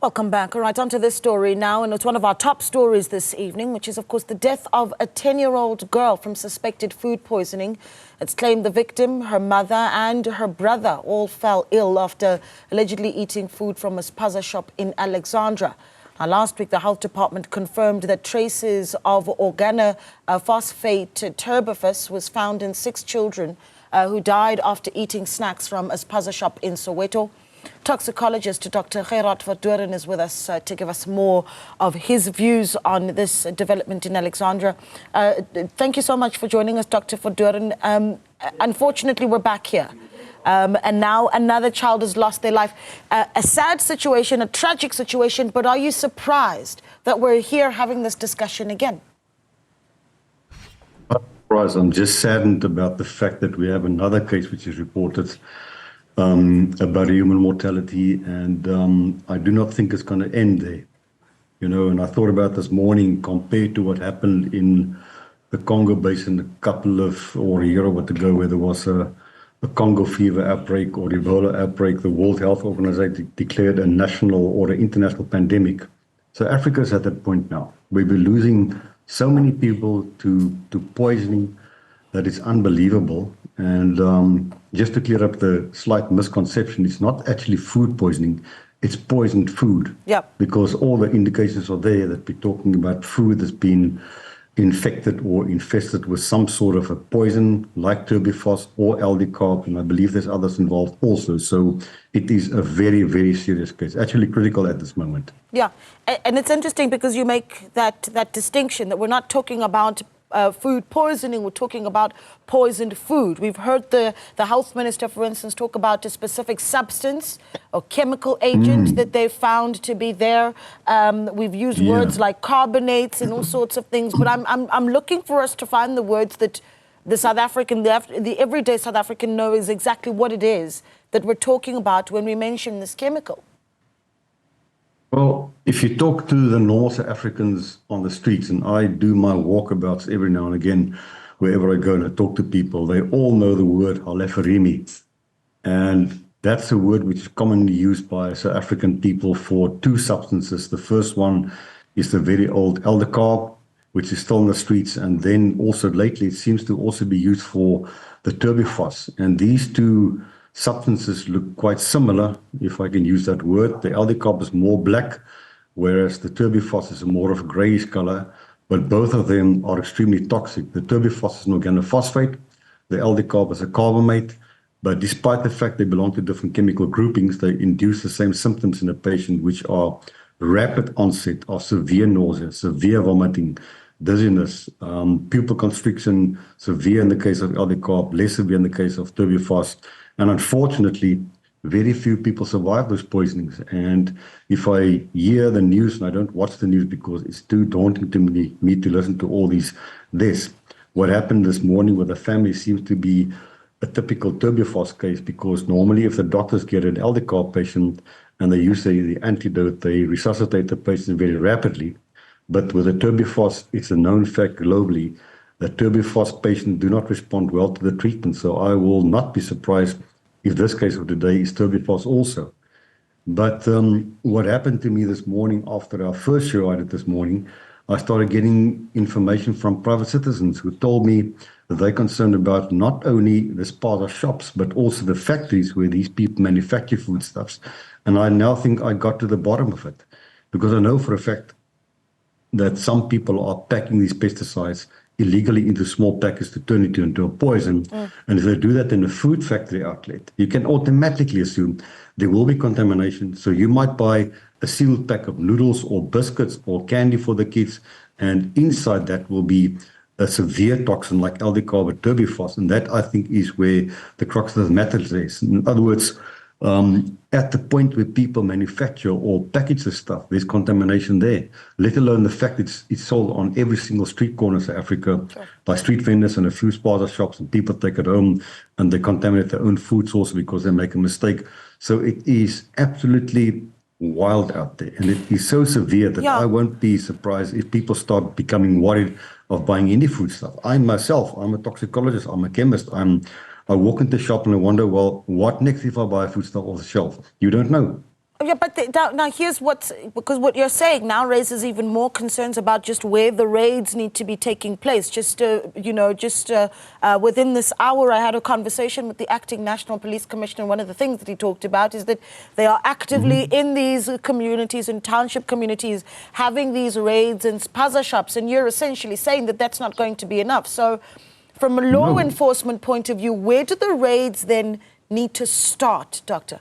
Welcome back. All right, on to this story now, and it's one of our top stories this evening, which is, of course, the death of a 10-year-old girl from suspected food poisoning. It's claimed the victim, her mother and her brother all fell ill after allegedly eating food from a spaza shop in Alexandra. Now, last week, the Health Department confirmed that traces of organophosphate tuberphos was found in 6 children who died after eating snacks from a spaza shop in Soweto. Toxicologist Dr Gerhard Verdoorn is with us to give us more of his views on this development in Alexandra. Thank you so much for joining us, Dr. Verdoorn. Unfortunately, we're back here. And now another child has lost their life. A sad situation, a tragic situation, but are you surprised that we're here having this discussion again? I'm just saddened about the fact that we have another case which is reported about human mortality, and I do not think it's going to end there. You know, and I thought about this morning compared to what happened in the Congo Basin a year or what ago, where there was a Congo fever outbreak or Ebola outbreak. The World Health Organization declared a national or an international pandemic. So Africa is at that point now. We'll be losing so many people to poisoning that it's unbelievable. And just to clear up the slight misconception, it's not actually food poisoning, it's poisoned food. Yeah. Because all the indications are there that we're talking about food that's been infected or infested with some sort of a poison like tuberphos or aldicarb, and I believe there's others involved also. So it is a very, very serious case, actually critical at this moment. Yeah, and it's interesting because you make that distinction that we're not talking about food poisoning, we're talking about poisoned food. We've heard the health minister, for instance, talk about a specific substance or chemical agent that they found to be there. We've used words like carbonates and all sorts of things, but I'm looking for us to find the words that the South African, the everyday South African knows exactly what it is that we're talking about when we mention this chemical. Well, if you talk to the normal South Africans on the streets, and I do my walkabouts every now and again, wherever I go and I talk to people, they all know the word haleferimi. And that's a word which is commonly used by South African people for 2 substances. The first one is the very old aldicarb, which is still in the streets. And then also lately, it seems to also be used for the tuberphos. And these 2 substances look quite similar, if I can use that word. The aldicarb is more black, whereas the tuberphos is more of a grayish color, but both of them are extremely toxic. The tuberphos is an organophosphate, the aldicarb is a carbamate, but despite the fact they belong to different chemical groupings, they induce the same symptoms in a patient, which are rapid onset of severe nausea, severe vomiting, dizziness, pupil constriction, severe in the case of aldicarb, less severe in the case of tuberphos. And unfortunately, very few people survive those poisonings. And if I hear the news, and I don't watch the news because it's too daunting to me to listen to all these this. What happened this morning with the family seems to be a typical tuberphos case, because normally if the doctors get an aldicarb patient and they use the antidote, they resuscitate the patient very rapidly. But with the tuberphos, it's a known fact globally that tuberphos patients do not respond well to the treatment. So I will not be surprised if this case of today is tuberphos also. But what happened to me this morning after our first show I did this morning, I started getting information from private citizens who told me that they're concerned about not only the spaza shops, but also the factories where these people manufacture foodstuffs. And I now think I got to the bottom of it, because I know for a fact that some people are packing these pesticides illegally into small packets to turn it into a poison. And if they do that in a food factory outlet, you can automatically assume there will be contamination. So you might buy a sealed pack of noodles or biscuits or candy for the kids, and inside that will be a severe toxin like aldicarb or tuberphos. And that, I think, is where the crux of the matter is. In other words, at the point where people manufacture or package the stuff, there's contamination there, let alone the fact it's sold on every single street corner of South Africa by street vendors and a few spaza shops, and people take it home and they contaminate their own food source because they make a mistake. So it is absolutely wild out there, and it is so severe that I won't be surprised if people start becoming worried of buying any food stuff. I myself, I'm a toxicologist, I'm a chemist, I walk into the shop and I wonder, well, what next if I buy food stuff off the shelf? You don't know. Yeah, but now here's because what you're saying now raises even more concerns about just where the raids need to be taking place. Within this hour, I had a conversation with the acting National Police Commissioner. One of the things that he talked about is that they are actively in these communities, in township communities, having these raids and spaza shops. And you're essentially saying that that's not going to be enough. So from a law enforcement point of view, where do the raids then need to start, Doctor?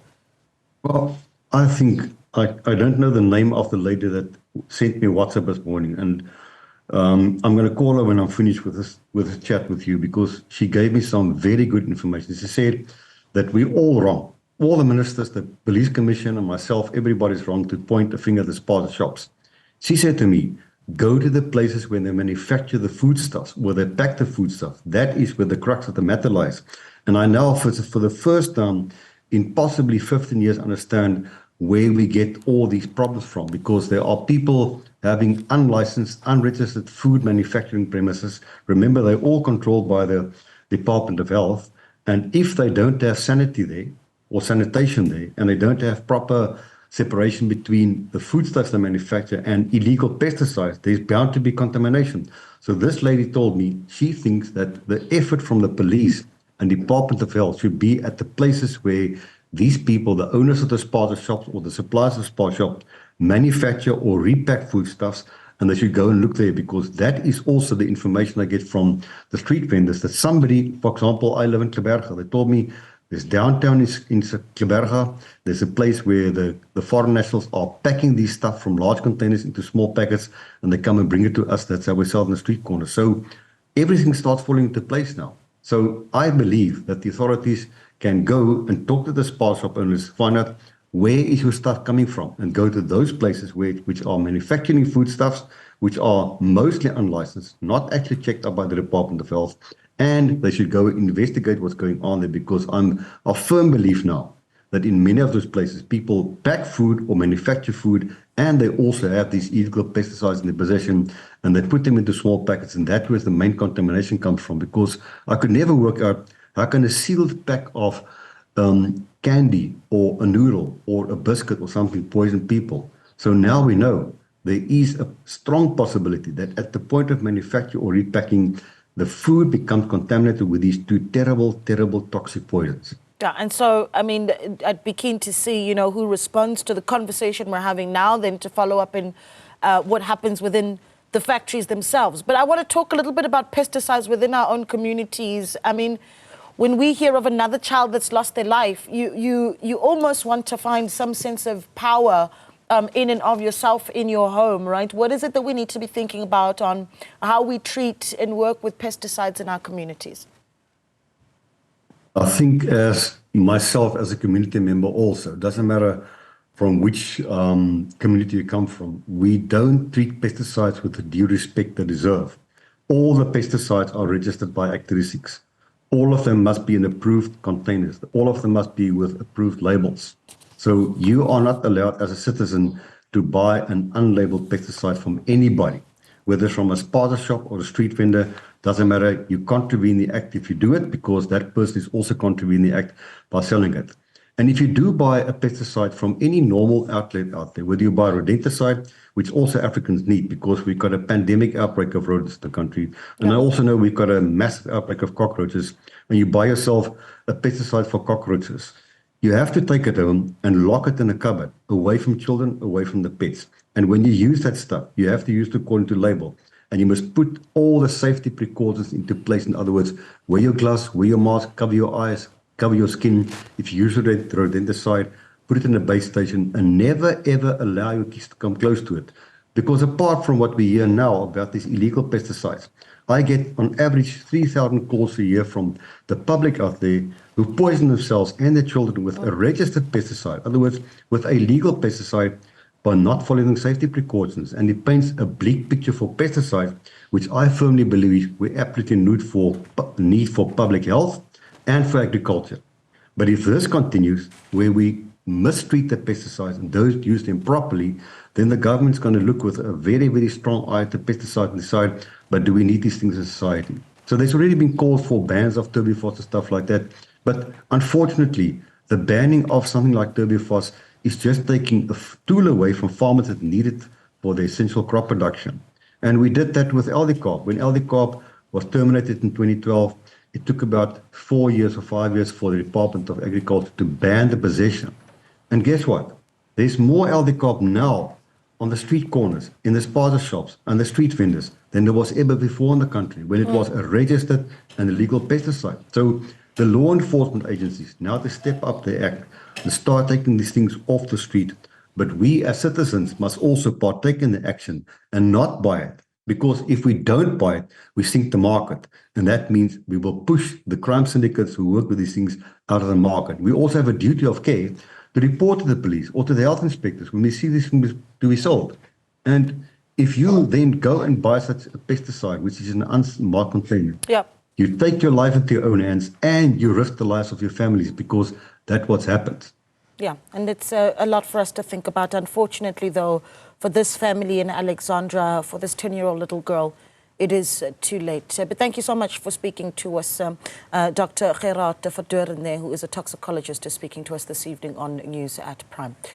Well, I think I don't know the name of the lady that sent me WhatsApp this morning, and I'm going to call her when I'm finished with this chat with you, because she gave me some very good information. She said that we're all wrong. All the ministers, the police commission, and myself, everybody's wrong to point a finger at the spaza shops. She said to me, go to the places where they manufacture the foodstuffs, where they pack the foodstuffs. That is where the crux of the matter lies. And I now, for the first time in possibly 15 years, understand where we get all these problems from, because there are people having unlicensed, unregistered food manufacturing premises. Remember, they're all controlled by the Department of Health. And if they don't have sanity there or sanitation there, and they don't have proper separation between the foodstuffs they manufacture and illegal pesticides, there's bound to be contamination. So this lady told me she thinks that the effort from the police and Department of Health should be at the places where these people, the owners of the spaza shops or the suppliers of spaza shops, manufacture or repack foodstuffs, and they should go and look there, because that is also the information I get from the street vendors. That somebody, for example, I live in Kleberga, they told me there's downtown in Kleberga, there's a place where the foreign nationals are packing these stuff from large containers into small packets, and they come and bring it to us. That's how we sell it in the street corner. So everything starts falling into place now. So I believe that the authorities can go and talk to the spaza shop owners, find out where is your stuff coming from, and go to those places which are manufacturing foodstuffs, which are mostly unlicensed, not actually checked out by the Department of Health, and they should go investigate what's going on there, because I'm of firm belief now that in many of those places, people pack food or manufacture food, and they also have these illegal pesticides in their possession, and they put them into small packets, and that's where the main contamination comes from. Because I could never work out how can a sealed pack of candy or a noodle or a biscuit or something poison people. So now we know there is a strong possibility that at the point of manufacture or repacking, the food becomes contaminated with these two terrible, terrible toxic poisons. Yeah, and so, I mean, I'd be keen to see, who responds to the conversation we're having now, then to follow up in what happens within the factories themselves. But I want to talk a little bit about pesticides within our own communities. I mean, when we hear of another child that's lost their life, you almost want to find some sense of power in and of yourself in your home, right? What is it that we need to be thinking about on how we treat and work with pesticides in our communities? I think as myself, as a community member also, it doesn't matter from which community you come from, we don't treat pesticides with the due respect they deserve. All the pesticides are registered by Act 36. All of them must be in approved containers. All of them must be with approved labels. So you are not allowed as a citizen to buy an unlabeled pesticide from anybody, whether it's from a spaza shop or a street vendor. Doesn't matter, you contravene the act if you do it, because that person is also contravening the act by selling it. And if you do buy a pesticide from any normal outlet out there, whether you buy rodenticide, which also Africans need, because we've got a pandemic outbreak of rodents in the country, and I also know we've got a massive outbreak of cockroaches, and you buy yourself a pesticide for cockroaches, you have to take it home and lock it in a cupboard, away from children, away from the pets. And when you use that stuff, you have to use it according to label. And you must put all the safety precautions into place. In other words, wear your gloves, wear your mask, cover your eyes, cover your skin. If you use rodenticide, put it in a base station, and never ever allow your kids to come close to it. Because apart from what we hear now about these illegal pesticides, I get on average 3,000 calls a year from the public out there who poison themselves and their children with a registered pesticide. In other words, with a legal pesticide, by not following safety precautions. And it paints a bleak picture for pesticides, which I firmly believe we absolutely need for public health and for agriculture. But if this continues, where we mistreat the pesticides and don't use them properly, then the government's going to look with a very, very strong eye at the pesticide and decide, but do we need these things in society? So there's already been calls for bans of turbiphos and stuff like that. But unfortunately, the banning of something like turbiphos is just taking a tool away from farmers that need it for the essential crop production. And we did that with LDCORP. When LDCORP was terminated in 2012, it took about 4 years or 5 years for the Department of Agriculture to ban the possession. And guess what? There's more LDCORP now on the street corners, in the spaza shops, and the street vendors than there was ever before in the country when it was a registered and illegal pesticide. So the law enforcement agencies now to step up their act and start taking these things off the street. But we as citizens must also partake in the action and not buy it. Because if we don't buy it, we sink the market. And that means we will push the crime syndicates who work with these things out of the market. We also have a duty of care to report to the police or to the health inspectors when we see these things to be sold. And if you then go and buy such a pesticide, which is an unmarked container, you take your life into your own hands and you risk the lives of your families because that's what's happened. Yeah, and it's a lot for us to think about. Unfortunately, though, for this family in Alexandra, for this 10-year-old little girl, it is too late. But thank you so much for speaking to us, Dr. Gerhard Verdoorn, who is a toxicologist, is speaking to us this evening on News at Prime.